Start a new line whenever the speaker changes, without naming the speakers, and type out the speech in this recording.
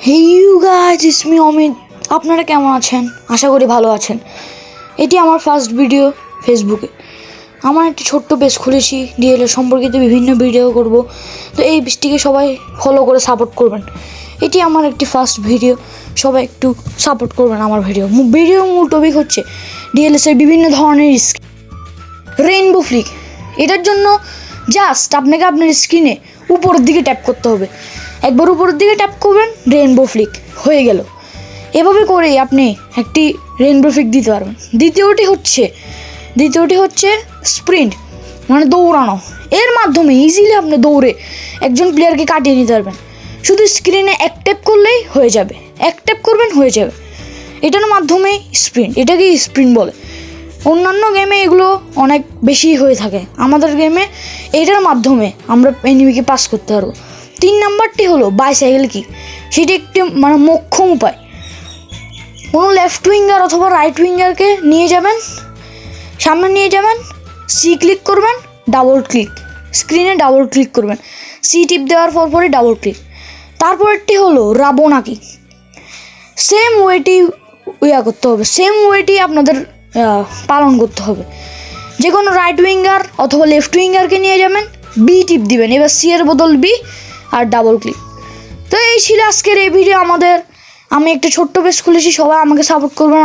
Hey you guys, it's me Amit. আপনারা কেমন আছেন? আশা করি ভালো আছেন। এটি আমার ফার্স্ট ভিডিও ফেসবুকে। আমার একটি ছোট্ট পেজ খুলেছি, ডিএলএ সম্পর্কিত বিভিন্ন ভিডিও করব। তো এই পেজটিকে সবাই ফলো করে সাপোর্ট করবেন। এটি আমার একটি ফার্স্ট ভিডিও, সবাই একটু সাপোর্ট করবেন আমার ভিডিওর মূল টপিক হচ্ছে ডিএলএসের বিভিন্ন ধরনের রেইনবো ফ্লিক। এটার জন্য জাস্ট আপনাকে আপনার স্ক্রিনে উপরের দিকে ট্যাপ করতে হবে। একবার উপরের দিকে ট্যাপ করবেন, রেইনবো ফ্লিক হয়ে গেল। এভাবে করেই আপনি একটি রেইনবো ফ্লিক দিতে পারবেন। দ্বিতীয়টি হচ্ছে স্প্রিন্ট, মানে দৌড়ানো। এর মাধ্যমে ইজিলি আপনি দৌড়ে একজন প্লেয়ারকে কাটিয়ে নিতে পারবেন। শুধু স্ক্রিনে এক ট্যাপ করলেই হয়ে যাবে, এক ট্যাপ করবেন হয়ে যাবে। এটার মাধ্যমেই স্প্রিন্ট, এটাকে স্প্রিন্ট বলে। অন্যান্য গেমে এগুলো অনেক বেশি হয়ে থাকে, আমাদের গেমে এটার মাধ্যমে আমরা এনিমিকে পাস করতে পারবো। 3 নাম্বারটি হলো বাইসাইকেল কিক। সেটি একটি মোক্ষম উপায়। কোনো লেফট উইঙ্গার অথবা রাইট উইঙ্গারকে সামনে নিয়ে যাবেন, সি ক্লিক করবেন, ডাবল ক্লিক, স্ক্রিনে ডাবল ক্লিক করবেন, সি টিপ দেওয়ার পরই ডাবল ক্লিক। তারপরেরটি হলো রাবনা কিক। সেম ওয়েটি আপনাদের পালন করতে হবে। যে কোনো রাইট উইঙ্গার অথবা লেফট উইঙ্গারকে নিয়ে যাবেন, বি টিপ দিবেন, এবার সি এর বদল বি আর ডাবল ক্লিক। তো এই ছিল আজকের এই ভিডিও। আমি একটা ছোট্ট পেজ খুলেছি, সবাই আমাকে সাপোর্ট করবেন।